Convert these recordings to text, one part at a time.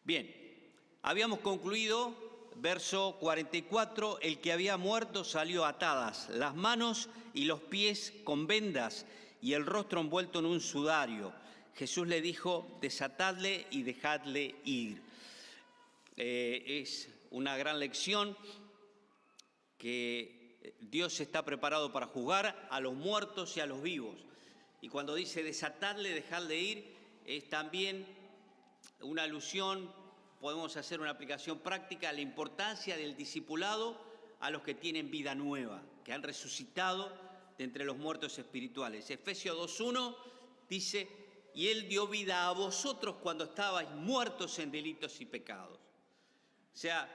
Bien, habíamos concluido, verso 44, el que había muerto salió atadas las manos y los pies con vendas y el rostro envuelto en un sudario. Jesús le dijo, desatadle y dejadle ir. Es una gran lección que Dios está preparado para juzgar a los muertos y a los vivos. Y cuando dice desatadle, dejadle ir, es también una alusión, podemos hacer una aplicación práctica a la importancia del discipulado a los que tienen vida nueva, que han resucitado de entre los muertos espirituales. Efesios 2:1 dice, y Él dio vida a vosotros cuando estabais muertos en delitos y pecados. O sea,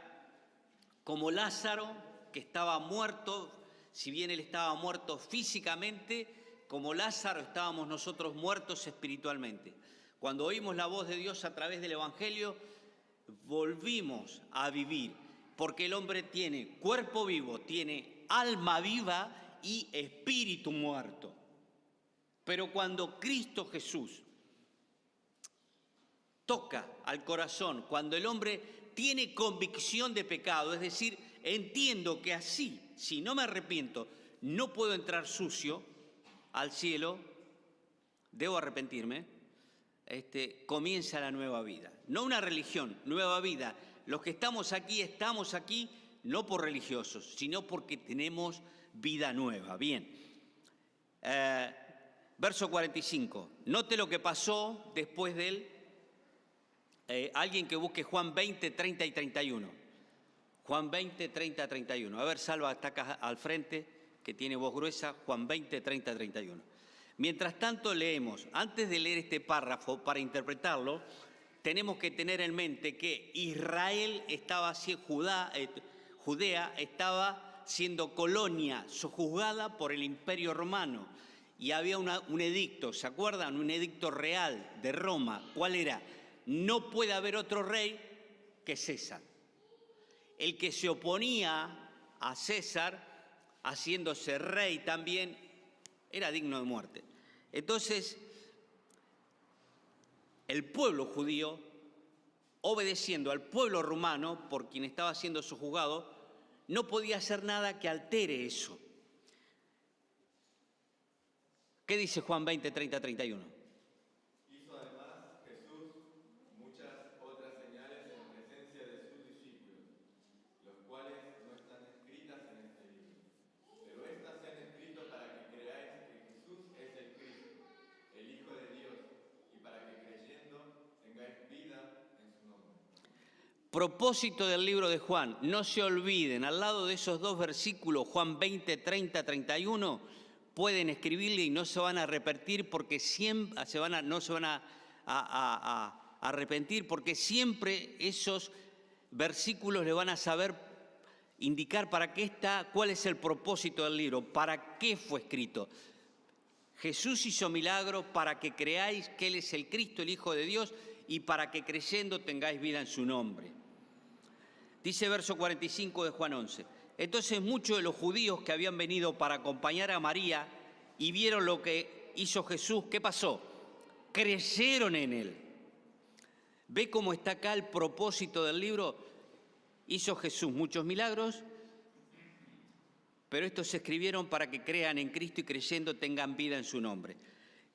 como Lázaro, que estaba muerto, si bien él estaba muerto físicamente, como Lázaro estábamos nosotros muertos espiritualmente. Cuando oímos la voz de Dios a través del Evangelio, volvimos a vivir, porque el hombre tiene cuerpo vivo, tiene alma viva y espíritu muerto. Pero cuando Cristo Jesús toca al corazón, cuando el hombre tiene convicción de pecado, es decir, entiendo que así, si no me arrepiento, no puedo entrar sucio al cielo, debo arrepentirme, comienza la nueva vida. No una religión, nueva vida. Los que estamos aquí no por religiosos, sino porque tenemos vida nueva. Bien. Verso 45. Note lo que pasó después de él. Alguien que busque Juan 20, 30 y 31. Juan 20, 30, 31. A ver, Salva, está acá al frente, que tiene voz gruesa. Juan 20, 30, 31. Mientras tanto leemos, antes de leer este párrafo, para interpretarlo, tenemos que tener en mente que Israel estaba, Judea estaba siendo colonia sojuzgada por el Imperio Romano. Y había un edicto, ¿se acuerdan? Un edicto real de Roma. ¿Cuál era? No puede haber otro rey que César. El que se oponía a César, haciéndose rey también, era digno de muerte. Entonces, el pueblo judío, obedeciendo al pueblo romano, por quien estaba siendo sojuzgado, no podía hacer nada que altere eso. ¿Qué dice Juan 20, 30, 31? Propósito del libro de Juan, no se olviden, al lado de esos dos versículos, Juan 20, 30, 31, pueden escribirle y no se van a repetir porque siempre no se van a arrepentir porque siempre esos versículos le van a saber indicar para qué está, cuál es el propósito del libro, para qué fue escrito. Jesús hizo milagros para que creáis que Él es el Cristo, el Hijo de Dios, y para que creyendo tengáis vida en su nombre. Dice verso 45 de Juan 11. Entonces muchos de los judíos que habían venido para acompañar a María y vieron lo que hizo Jesús, ¿qué pasó? Creyeron en Él. ¿Ve cómo está acá el propósito del libro? Hizo Jesús muchos milagros, pero estos se escribieron para que crean en Cristo y creyendo tengan vida en su nombre.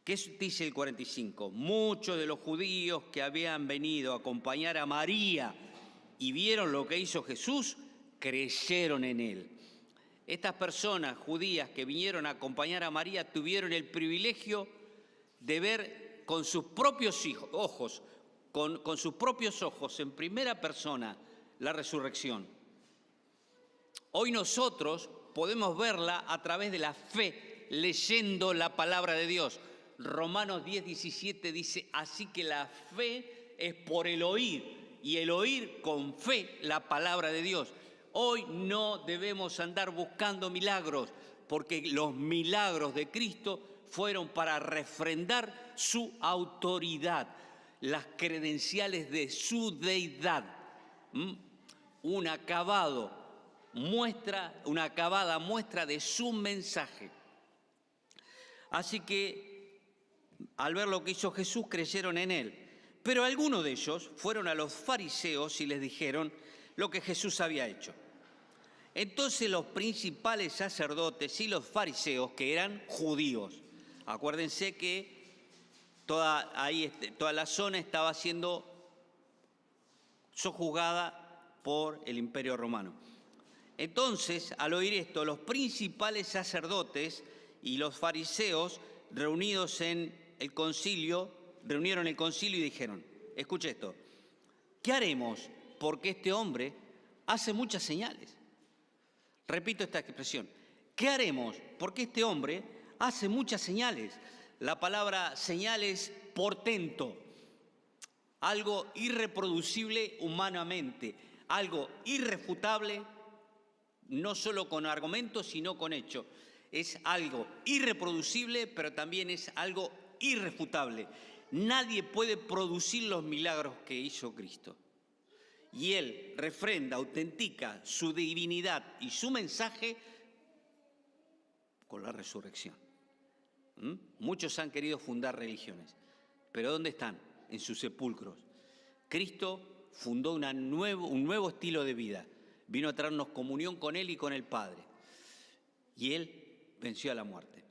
¿Qué dice el 45? Muchos de los judíos que habían venido a acompañar a María y vieron lo que hizo Jesús, creyeron en Él. Estas personas judías que vinieron a acompañar a María tuvieron el privilegio de ver con sus propios ojos, con sus propios ojos, en primera persona, la resurrección. Hoy nosotros podemos verla a través de la fe, leyendo la palabra de Dios. Romanos 10, 17 dice, así que la fe es por el oír, y el oír con fe la palabra de Dios. Hoy no debemos andar buscando milagros, porque los milagros de Cristo fueron para refrendar su autoridad, las credenciales de su deidad. Una acabada muestra de su mensaje. Así que al ver lo que hizo Jesús, creyeron en Él. Pero algunos de ellos fueron a los fariseos y les dijeron lo que Jesús había hecho. Entonces los principales sacerdotes y los fariseos, que eran judíos, acuérdense que toda la zona estaba siendo sojuzgada por el Imperio Romano. Entonces, al oír esto, los principales sacerdotes y los fariseos reunieron el concilio y dijeron, escuche esto, ¿qué haremos? Porque este hombre hace muchas señales. Repito esta expresión, ¿qué haremos? Porque este hombre hace muchas señales. La palabra señal es portento, algo irreproducible humanamente, algo irrefutable, no solo con argumentos, sino con hechos. Es algo irreproducible, pero también es algo irrefutable. Nadie puede producir los milagros que hizo Cristo. Y Él refrenda, autentica su divinidad y su mensaje con la resurrección. Muchos han querido fundar religiones, pero ¿dónde están? En sus sepulcros. Cristo fundó un nuevo estilo de vida. Vino a traernos comunión con Él y con el Padre. Y Él venció a la muerte.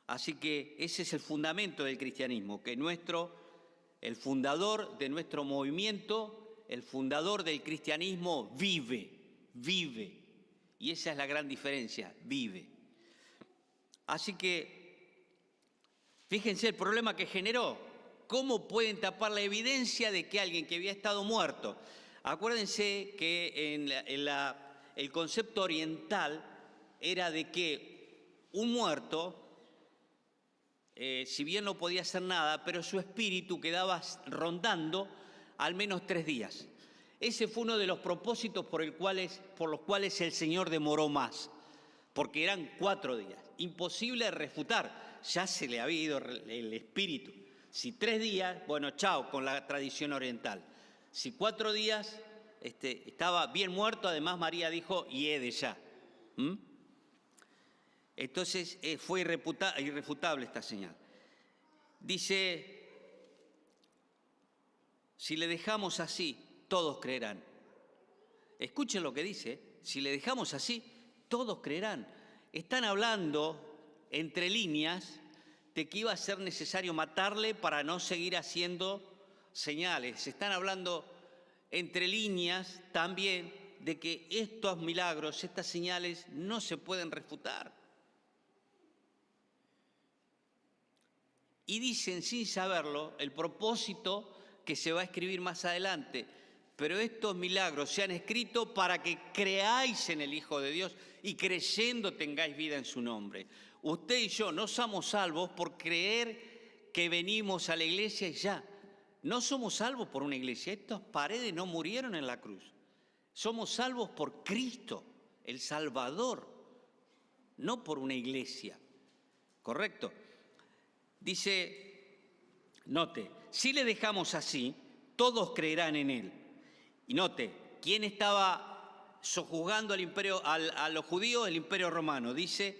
Así que ese es el fundamento del cristianismo, que el fundador de nuestro movimiento, el fundador del cristianismo vive. Y esa es la gran diferencia, vive. Así que, fíjense el problema que generó. ¿Cómo pueden tapar la evidencia de que alguien que había estado muerto? Acuérdense que el concepto oriental era de que un muerto, si bien no podía hacer nada, pero su espíritu quedaba rondando al menos 3 días. Ese fue uno de los propósitos por los cuales el Señor demoró más, porque eran 4 días. Imposible de refutar, ya se le había ido el espíritu. Si 3 días, bueno, chao, con la tradición oriental. Si 4 días estaba bien muerto, además María dijo, hiede ya. Entonces fue irrefutable esta señal. Dice, si le dejamos así, todos creerán. Escuchen lo que dice, si le dejamos así, todos creerán. Están hablando entre líneas de que iba a ser necesario matarle para no seguir haciendo señales. Están hablando entre líneas también de que estos milagros, estas señales no se pueden refutar. Y dicen sin saberlo el propósito que se va a escribir más adelante. Pero estos milagros se han escrito para que creáis en el Hijo de Dios y creyendo tengáis vida en su nombre. Usted y yo no somos salvos por creer que venimos a la iglesia y ya. No somos salvos por una iglesia. Estas paredes no murieron en la cruz. Somos salvos por Cristo, el Salvador, no por una iglesia. ¿Correcto? Dice, note, si le dejamos así, todos creerán en Él. Y note, ¿quién estaba sojuzgando a los judíos? El Imperio Romano. Dice,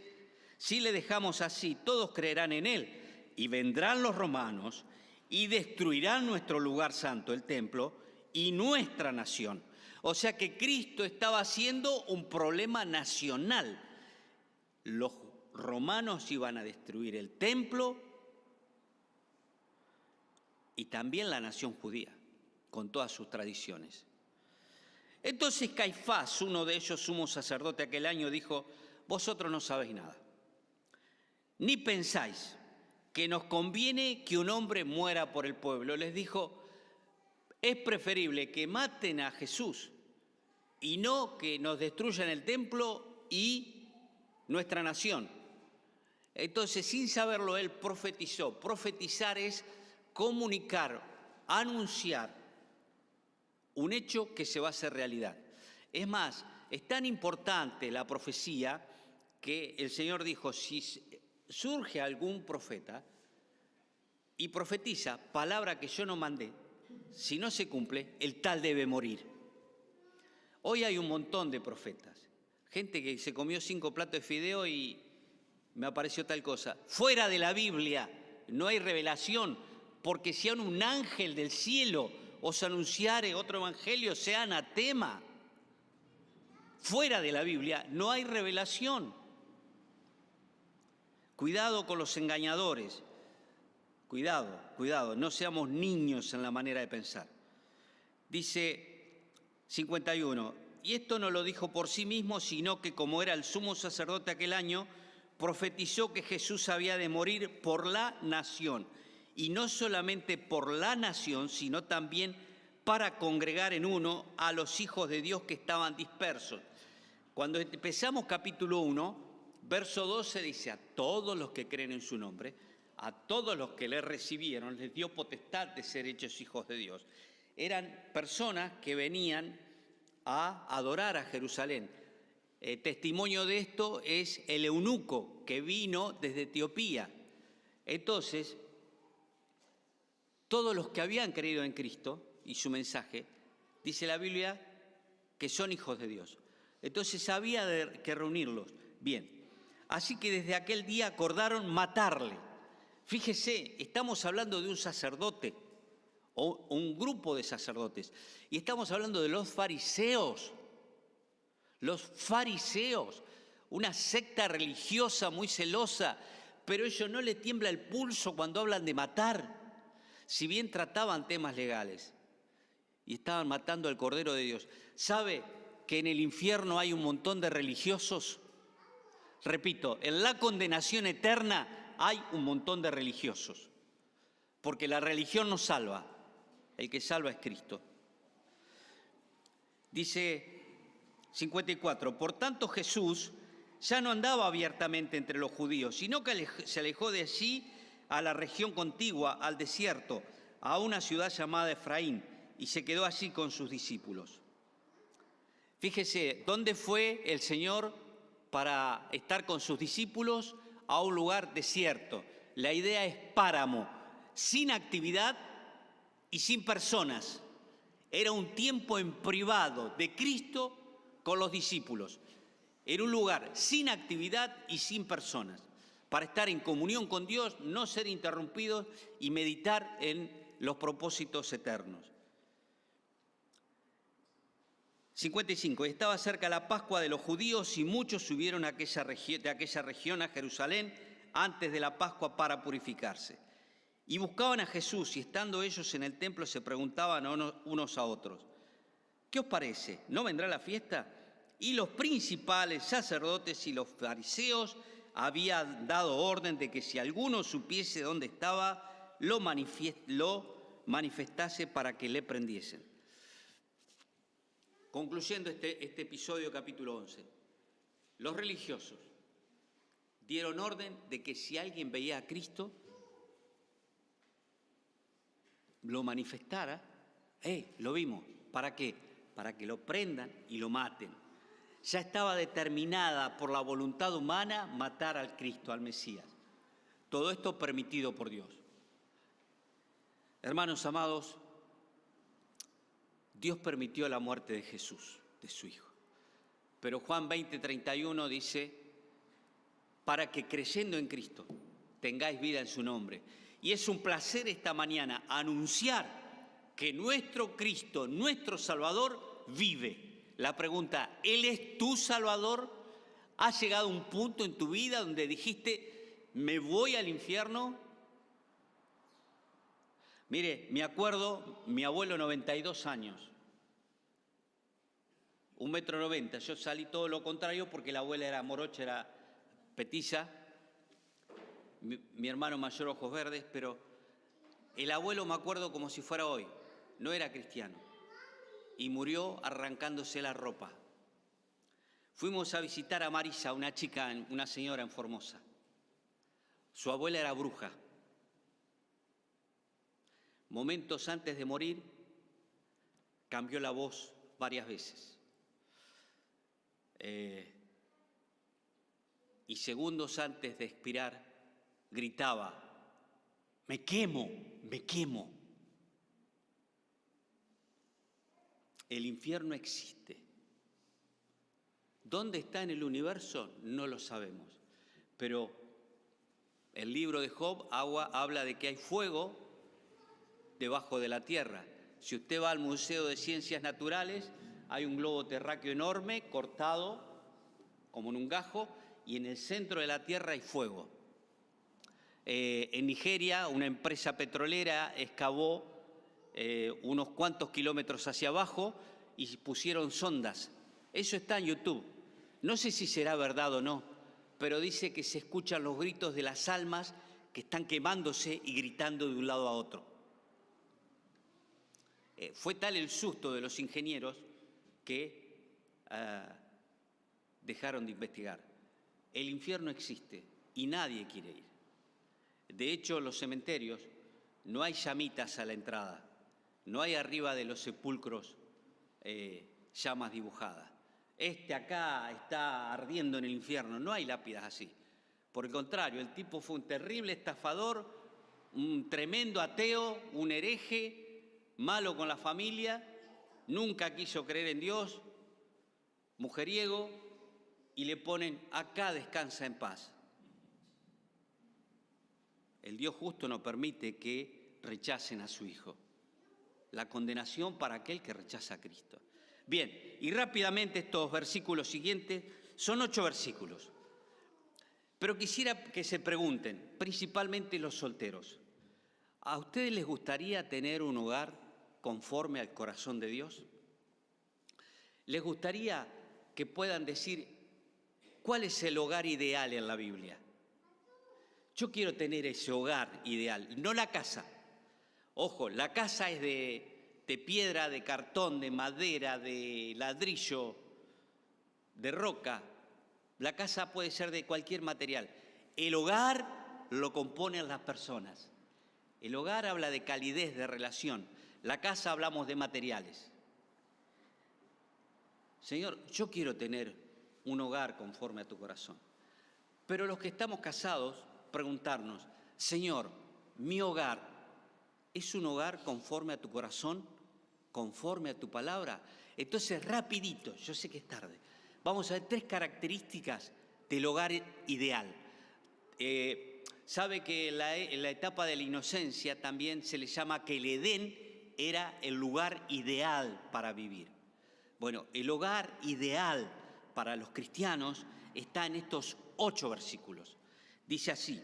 si le dejamos así, todos creerán en Él. Y vendrán los romanos y destruirán nuestro lugar santo, el templo, y nuestra nación. O sea que Cristo estaba haciendo un problema nacional. Los romanos iban a destruir el templo y también la nación judía, con todas sus tradiciones. Entonces Caifás, uno de ellos, sumo sacerdote aquel año, dijo, vosotros no sabéis nada, ni pensáis que nos conviene que un hombre muera por el pueblo. Les dijo, es preferible que maten a Jesús y no que nos destruyan el templo y nuestra nación. Entonces, sin saberlo, él profetizó. Profetizar es comunicar, anunciar un hecho que se va a hacer realidad. Es más, es tan importante la profecía que el Señor dijo, si surge algún profeta y profetiza palabra que yo no mandé, si no se cumple, el tal debe morir. Hoy hay un montón de profetas, gente que se comió 5 platos de fideo y me apareció tal cosa. Fuera de la Biblia no hay revelación, porque si aún un ángel del cielo os anunciare otro evangelio, sea anatema. Fuera de la Biblia no hay revelación. Cuidado con los engañadores. Cuidado, no seamos niños en la manera de pensar. Dice 51, y esto no lo dijo por sí mismo, sino que como era el sumo sacerdote aquel año, profetizó que Jesús había de morir por la nación. Y no solamente por la nación, sino también para congregar en uno a los hijos de Dios que estaban dispersos. Cuando empezamos capítulo 1, verso 12 dice, a todos los que creen en su nombre, a todos los que le recibieron, les dio potestad de ser hechos hijos de Dios. Eran personas que venían a adorar a Jerusalén. Testimonio de esto es el eunuco que vino desde Etiopía. Entonces, todos los que habían creído en Cristo y su mensaje, dice la Biblia, que son hijos de Dios. Entonces había que reunirlos. Bien, así que desde aquel día acordaron matarle. Fíjese, estamos hablando de un sacerdote o un grupo de sacerdotes y estamos hablando de los fariseos. Los fariseos, una secta religiosa muy celosa, pero ellos no les tiembla el pulso cuando hablan de matar, si bien trataban temas legales y estaban matando al Cordero de Dios. ¿Sabe que en el infierno hay un montón de religiosos? Repito, en la condenación eterna hay un montón de religiosos, porque la religión no salva, el que salva es Cristo. Dice 54, por tanto Jesús ya no andaba abiertamente entre los judíos, sino que se alejó de allí a la región contigua, al desierto, a una ciudad llamada Efraín, y se quedó allí con sus discípulos. Fíjese, ¿dónde fue el Señor para estar con sus discípulos? A un lugar desierto. La idea es páramo, sin actividad y sin personas. Era un tiempo en privado de Cristo con los discípulos. Era un lugar sin actividad y sin personas, para estar en comunión con Dios, no ser interrumpidos y meditar en los propósitos eternos. 55. Estaba cerca la Pascua de los judíos y muchos subieron de aquella región a Jerusalén antes de la Pascua para purificarse. Y buscaban a Jesús y estando ellos en el templo se preguntaban unos a otros, ¿qué os parece? ¿No vendrá la fiesta? Y los principales sacerdotes y los fariseos habían dado orden de que si alguno supiese dónde estaba, lo manifestase para que le prendiesen. Concluyendo este episodio, capítulo 11, los religiosos dieron orden de que si alguien veía a Cristo, lo manifestara. Lo vimos. ¿Para qué? Para que lo prendan y lo maten. Ya estaba determinada por la voluntad humana matar al Cristo, al Mesías. Todo esto permitido por Dios. Hermanos amados, Dios permitió la muerte de Jesús, de su Hijo. Pero Juan 20:31 dice, para que creyendo en Cristo tengáis vida en su nombre. Y es un placer esta mañana anunciar que nuestro Cristo, nuestro Salvador, vive. La pregunta, ¿Él es tu Salvador? ¿Has llegado a un punto en tu vida donde dijiste, me voy al infierno? Mire, me acuerdo, mi abuelo, 92 años, 1,90 m. Yo salí todo lo contrario porque la abuela era morocha, era petiza. Mi hermano mayor, ojos verdes, pero el abuelo me acuerdo como si fuera hoy. No era cristiano y murió arrancándose la ropa. Fuimos a visitar a Marisa, una chica, una señora en Formosa. Su abuela era bruja. Momentos antes de morir, cambió la voz varias veces. Y segundos antes de expirar, gritaba, me quemo, me quemo. El infierno existe. ¿Dónde está en el universo? No lo sabemos. Pero el libro de Job habla de que hay fuego debajo de la tierra. Si usted va al Museo de Ciencias Naturales, hay un globo terráqueo enorme, cortado como en un gajo, y en el centro de la tierra hay fuego. En Nigeria, una empresa petrolera excavó unos cuantos kilómetros hacia abajo y pusieron sondas. Eso está en YouTube. No sé si será verdad o no, pero dice que se escuchan los gritos de las almas que están quemándose y gritando de un lado a otro. Fue tal el susto de los ingenieros que dejaron de investigar. El infierno existe y nadie quiere ir. De hecho, en los cementerios no hay llamitas a la entrada, no hay arriba de los sepulcros llamas dibujadas. Acá está ardiendo en el infierno, no hay lápidas así. Por el contrario, el tipo fue un terrible estafador, un tremendo ateo, un hereje, malo con la familia, nunca quiso creer en Dios, mujeriego, y le ponen: acá descansa en paz. El Dios justo no permite que rechacen a su Hijo. La condenación para aquel que rechaza a Cristo. Bien, y rápidamente estos versículos siguientes, son 8 versículos. Pero quisiera que se pregunten, principalmente los solteros, ¿a ustedes les gustaría tener un hogar conforme al corazón de Dios? ¿Les gustaría que puedan decir cuál es el hogar ideal en la Biblia? Yo quiero tener ese hogar ideal, no la casa. Ojo, la casa es de piedra, de cartón, de madera, de ladrillo, de roca. La casa puede ser de cualquier material. El hogar lo componen las personas. El hogar habla de calidez, de relación. La casa hablamos de materiales. Señor, yo quiero tener un hogar conforme a tu corazón. Pero los que estamos casados, preguntarnos: Señor, mi hogar es un hogar conforme a tu corazón, conforme a tu palabra. Entonces, rapidito, yo sé que es tarde, vamos a ver 3 características del hogar ideal. Sabe que en la etapa de la inocencia también se le llama que el Edén era el lugar ideal para vivir. Bueno, el hogar ideal para los cristianos está en estos 8 versículos. Dice así: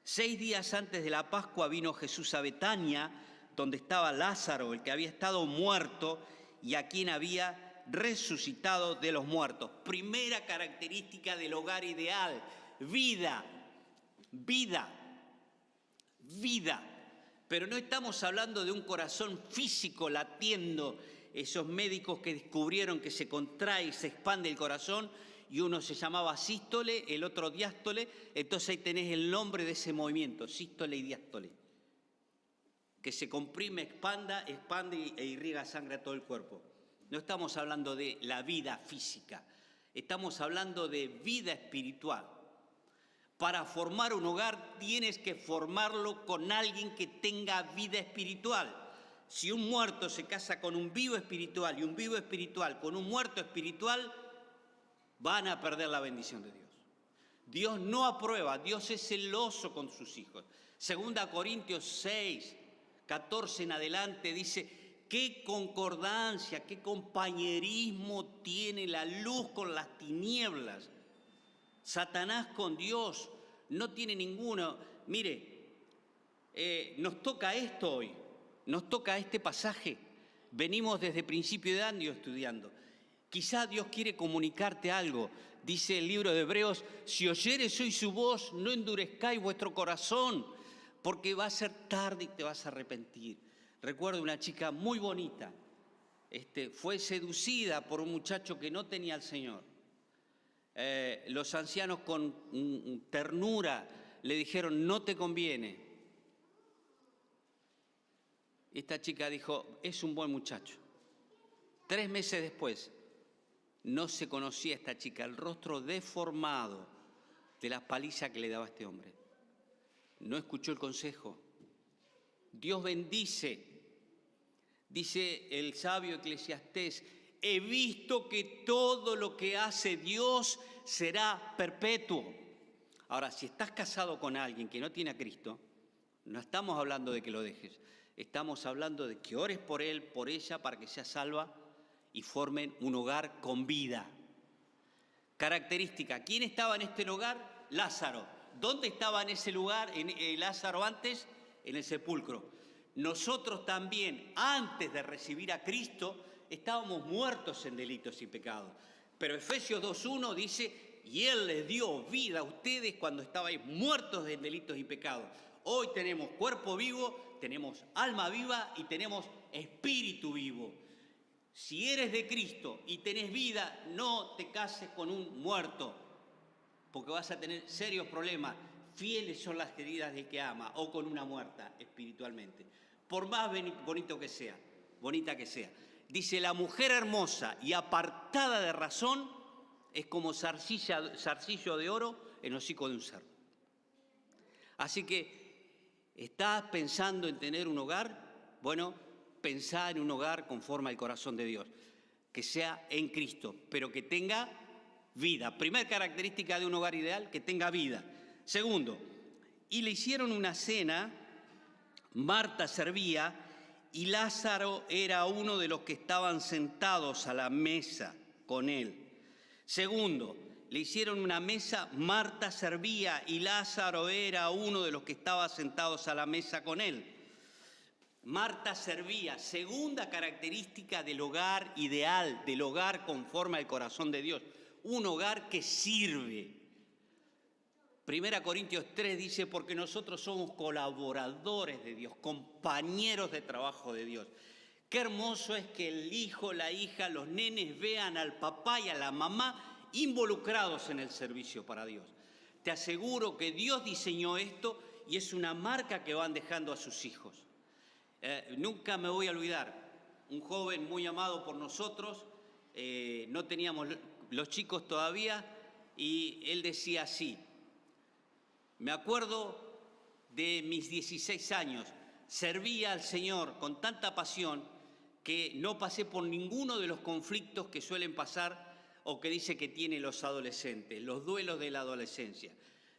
6 días antes de la Pascua vino Jesús a Betania, donde estaba Lázaro, el que había estado muerto y a quien había resucitado de los muertos. Primera característica del hogar ideal: vida, vida, vida. Pero no estamos hablando de un corazón físico latiendo, esos médicos que descubrieron que se contrae y se expande el corazón, y uno se llamaba sístole, el otro diástole. Entonces ahí tenés el nombre de ese movimiento, sístole y diástole, que se comprime, expande e irriga sangre a todo el cuerpo. No estamos hablando de la vida física, estamos hablando de vida espiritual. Para formar un hogar tienes que formarlo con alguien que tenga vida espiritual. Si un muerto se casa con un vivo espiritual y un vivo espiritual con un muerto espiritual, van a perder la bendición de Dios. Dios no aprueba, Dios es celoso con sus hijos. 2 Corintios 6, 14 en adelante dice: qué concordancia, qué compañerismo tiene la luz con las tinieblas. Satanás con Dios no tiene ninguno. Mire, nos toca esto hoy, nos toca este pasaje. Venimos desde principio de año estudiando. Quizá Dios quiere comunicarte algo. Dice el libro de Hebreos: si oyeres hoy su voz, no endurezcáis vuestro corazón, porque va a ser tarde y te vas a arrepentir. Recuerdo una chica muy bonita, fue seducida por un muchacho que no tenía al Señor. Los ancianos con ternura le dijeron: no te conviene. Esta chica dijo: es un buen muchacho. 3 meses después, no se conocía a esta chica, el rostro deformado de la paliza que le daba este hombre. No escuchó el consejo. Dios bendice. Dice el sabio Eclesiastés: he visto que todo lo que hace Dios será perpetuo. Ahora, si estás casado con alguien que no tiene a Cristo, no estamos hablando de que lo dejes. Estamos hablando de que ores por él, por ella, para que sea salva y formen un hogar con vida. Característica, ¿quién estaba en este lugar? Lázaro. ¿Dónde estaba en ese lugar Lázaro antes? En el sepulcro. Nosotros también, antes de recibir a Cristo, estábamos muertos en delitos y pecados. Pero Efesios 2:1 dice, y Él les dio vida a ustedes cuando estabais muertos en delitos y pecados. Hoy tenemos cuerpo vivo, tenemos alma viva y tenemos espíritu vivo. Si eres de Cristo y tenés vida, no te cases con un muerto, porque vas a tener serios problemas. Fieles son las heridas del que ama, o con una muerta espiritualmente. Por más bonita que sea. Dice, la mujer hermosa y apartada de razón es como zarcillo de oro en hocico de un cerdo. Así que, ¿estás pensando en tener un hogar? Bueno, pensá en un hogar conforme al corazón de Dios, que sea en Cristo, pero que tenga vida. Primera característica de un hogar ideal, que tenga vida. Segundo, y le hicieron una cena, Marta servía y Lázaro era uno de los que estaban sentados a la mesa con él. Segundo, le hicieron una mesa, Marta servía y Lázaro era uno de los que estaban sentados a la mesa con él. Marta servía, segunda característica del hogar ideal, del hogar conforme al corazón de Dios, un hogar que sirve. 1 Corintios 3 dice, porque nosotros somos colaboradores de Dios, compañeros de trabajo de Dios. Qué hermoso es que el hijo, la hija, los nenes vean al papá y a la mamá involucrados en el servicio para Dios. Te aseguro que Dios diseñó esto y es una marca que van dejando a sus hijos. Nunca me voy a olvidar, un joven muy amado por nosotros, no teníamos los chicos todavía, y él decía así, me acuerdo de mis 16 años, servía al Señor con tanta pasión que no pasé por ninguno de los conflictos que suelen pasar o que dice que tienen los adolescentes, los duelos de la adolescencia.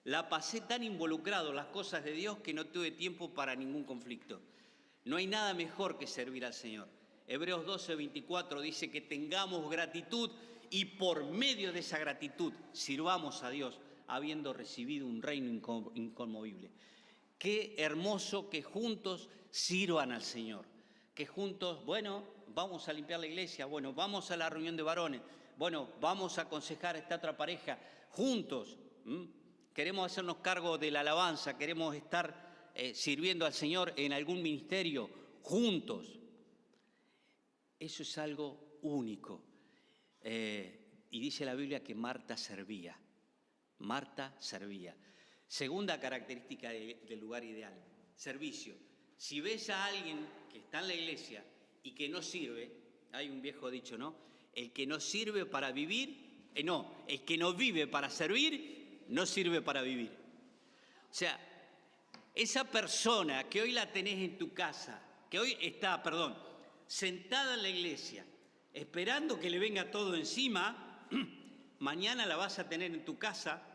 La pasé tan involucrado en las cosas de Dios que no tuve tiempo para ningún conflicto. No hay nada mejor que servir al Señor. Hebreos 12:24 dice que tengamos gratitud y por medio de esa gratitud sirvamos a Dios, habiendo recibido un reino inconmovible. Qué hermoso que juntos sirvan al Señor, que juntos, bueno, vamos a limpiar la iglesia, bueno, vamos a la reunión de varones, bueno, vamos a aconsejar a esta otra pareja, juntos. Queremos hacernos cargo de la alabanza, queremos estar sirviendo al Señor en algún ministerio, juntos. Eso es algo único. Y dice la Biblia que Marta servía. Marta servía. Segunda característica del lugar ideal, servicio. Si ves a alguien que está en la iglesia y que no sirve, hay un viejo dicho, ¿no? El que no sirve para vivir, el que no vive para servir, no sirve para vivir. O sea, esa persona que hoy la tenés en tu casa, que hoy está, sentada en la iglesia, esperando que le venga todo encima, mañana la vas a tener en tu casa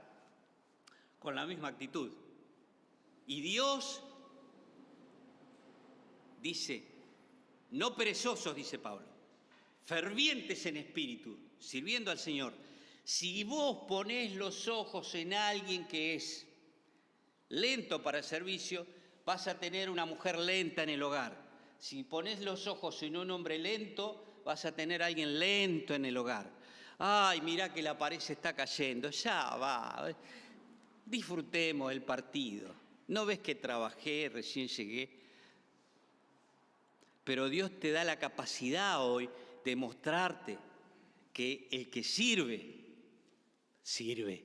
con la misma actitud. Y Dios dice, no perezosos, dice Pablo, fervientes en espíritu, sirviendo al Señor. Si vos ponés los ojos en alguien que es lento para el servicio, vas a tener una mujer lenta en el hogar. Si pones los ojos en un hombre lento, vas a tener a alguien lento en el hogar. Ay, mirá que la pared se está cayendo, ya va. Disfrutemos el partido. ¿No ves que trabajé, recién llegué? Pero Dios te da la capacidad hoy de mostrarte que el que sirve, sirve.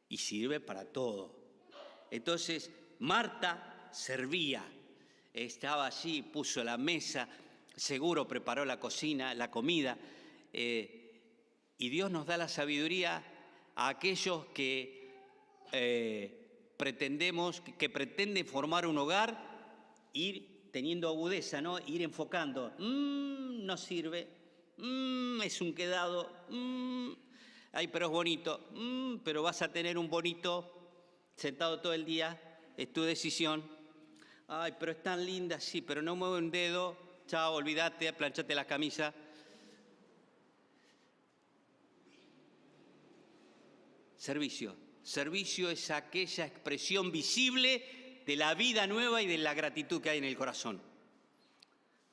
Y sirve para todo. Entonces, Marta servía. Estaba allí, puso la mesa, seguro preparó la cocina, la comida. Y Dios nos da la sabiduría a aquellos que pretenden formar un hogar, ir teniendo agudeza, ¿no? Ir enfocando. No sirve. Es un quedado. Ay, pero es bonito. Pero vas a tener un bonito sentado todo el día. Es tu decisión. Ay, pero es tan linda, sí, pero no mueve un dedo. Chao, olvídate, planchate la camisa. Servicio. Servicio es aquella expresión visible de la vida nueva y de la gratitud que hay en el corazón.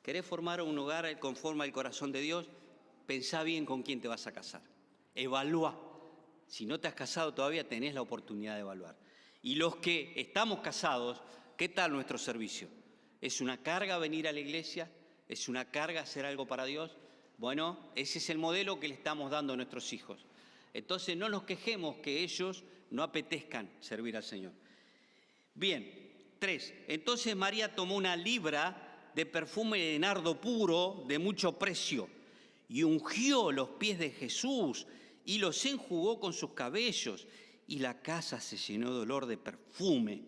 ¿Querés formar un hogar conforme al corazón de Dios? Pensá bien con quién te vas a casar. Evalúa. Si no te has casado todavía, tenés la oportunidad de evaluar. Y los que estamos casados, ¿qué tal nuestro servicio? ¿Es una carga venir a la iglesia? ¿Es una carga hacer algo para Dios? Bueno, ese es el modelo que le estamos dando a nuestros hijos. Entonces no nos quejemos que ellos no apetezcan servir al Señor. Bien, 3. Entonces María tomó una libra de perfume de nardo puro de mucho precio y ungió los pies de Jesús y los enjugó con sus cabellos, y la casa se llenó de olor de perfume.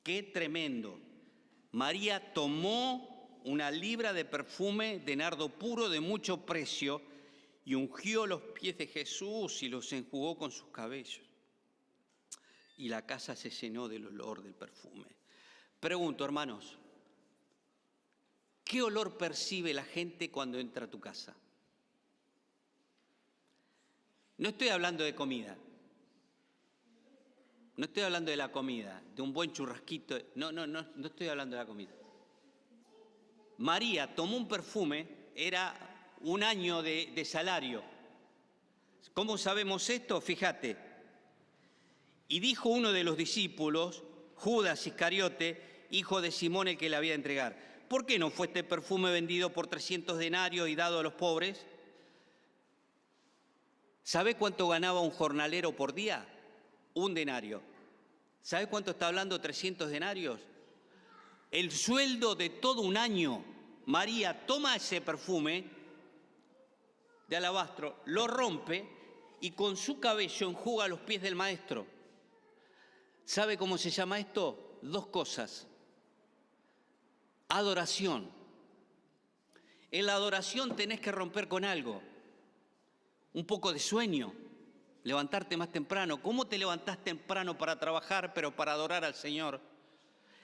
¡Qué tremendo! María tomó una libra de perfume de nardo puro de mucho precio y ungió los pies de Jesús y los enjugó con sus cabellos. Y la casa se llenó del olor del perfume. Pregunto, hermanos, ¿qué olor percibe la gente cuando entra a tu casa? No estoy hablando de comida. No estoy hablando de la comida, de un buen churrasquito. No estoy hablando de la comida. María tomó un perfume, era un año de salario. ¿Cómo sabemos esto? Fíjate. Y dijo uno de los discípulos, Judas Iscariote, hijo de Simón, el que le había de entregar: ¿por qué no fue este perfume vendido por 300 denarios y dado a los pobres? ¿Sabe cuánto ganaba un jornalero por día? 1 denario. ¿Sabe cuánto está hablando 300 denarios? El sueldo de todo un año. María toma ese perfume de alabastro, lo rompe y con su cabello enjuga los pies del maestro. ¿Sabe cómo se llama esto? 2 cosas. Adoración. En la adoración tenés que romper con algo. Un poco de sueño, levantarte más temprano. ¿Cómo te levantás temprano para trabajar, pero para adorar al Señor?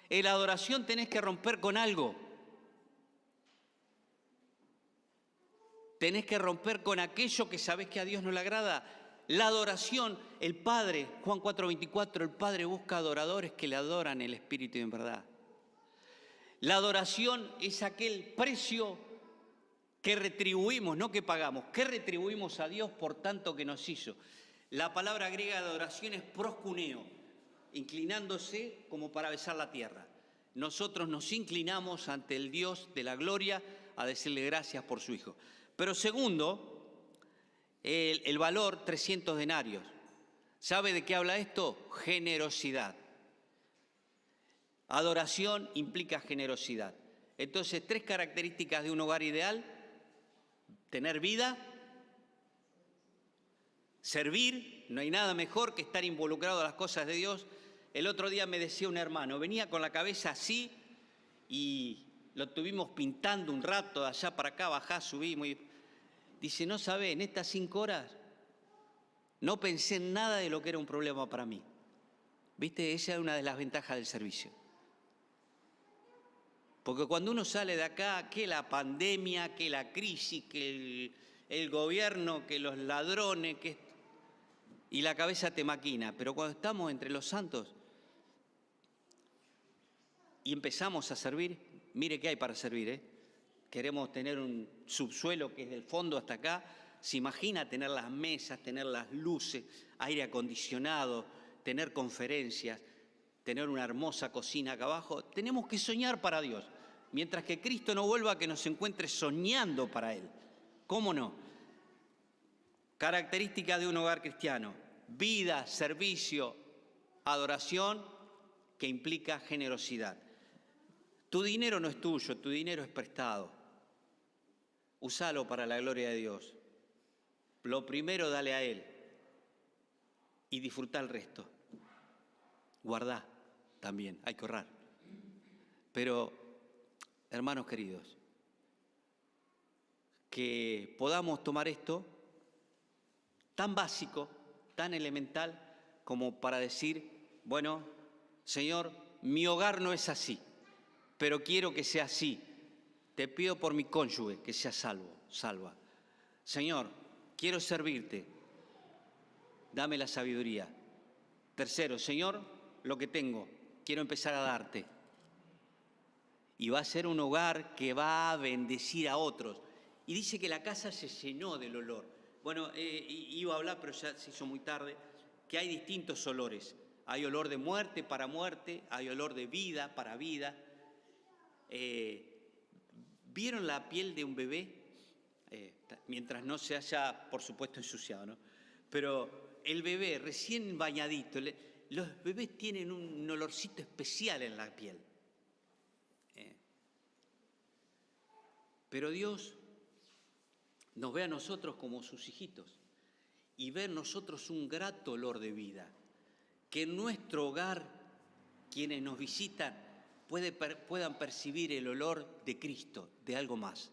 En la adoración tenés que romper con algo. Tenés que romper con aquello que sabés que a Dios no le agrada. La adoración, el Padre, Juan 4:24, el Padre busca adoradores que le adoran en el Espíritu y en verdad. La adoración es aquel precio que retribuimos, no que pagamos, que retribuimos a Dios por tanto que nos hizo. La palabra griega de adoración es proskuneo, inclinándose como para besar la tierra. Nosotros nos inclinamos ante el Dios de la gloria a decirle gracias por su Hijo. Pero segundo, el valor 300 denarios. ¿Sabe de qué habla esto? Generosidad. Adoración implica generosidad. Entonces, 3 características de un hogar ideal: tener vida, servir. No hay nada mejor que estar involucrado en las cosas de Dios. El otro día me decía un hermano, venía con la cabeza así y lo tuvimos pintando un rato, de allá para acá, bajá, subimos. Dice, no sabe, en estas 5 horas no pensé en nada de lo que era un problema para mí. ¿Viste? Esa es una de las ventajas del servicio. Porque cuando uno sale de acá, que la pandemia, que la crisis, que el gobierno, que los ladrones, y la cabeza te maquina. Pero cuando estamos entre los santos y empezamos a servir, mire qué hay para servir, ¿eh? Queremos tener un subsuelo que es del fondo hasta acá. Se imagina tener las mesas, tener las luces, aire acondicionado, tener conferencias, tener una hermosa cocina acá abajo. Tenemos que soñar para Dios. Mientras que Cristo no vuelva, que nos encuentre soñando para Él. ¿Cómo no? Características de un hogar cristiano: vida, servicio, adoración, que implica generosidad. Tu dinero no es tuyo, tu dinero es prestado. Úsalo para la gloria de Dios. Lo primero dale a Él y disfruta el resto. Guardá también, hay que ahorrar. Pero, hermanos queridos, que podamos tomar esto tan básico, tan elemental, como para decir, bueno, Señor, mi hogar no es así. pero quiero que sea así. Te pido por mi cónyuge que sea salva. Señor, quiero servirte, dame la sabiduría. Tercero, Señor, lo que tengo, quiero empezar a darte. Y va a ser un hogar que va a bendecir a otros. Y dice que la casa se llenó del olor. Bueno, iba a hablar, pero ya se hizo muy tarde, que hay distintos olores. Hay olor de muerte para muerte, hay olor de vida para vida. ¿Vieron la piel de un bebé? Mientras no se haya, por supuesto, ensuciado, ¿no? Pero el bebé recién bañadito, los bebés tienen un olorcito especial en la piel. Pero Dios nos ve a nosotros como sus hijitos y ve en nosotros un grato olor de vida, que en nuestro hogar, quienes nos visitan, puedan percibir el olor de Cristo, de algo más.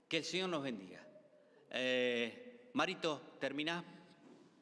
Que el Señor nos bendiga. Marito, ¿terminás?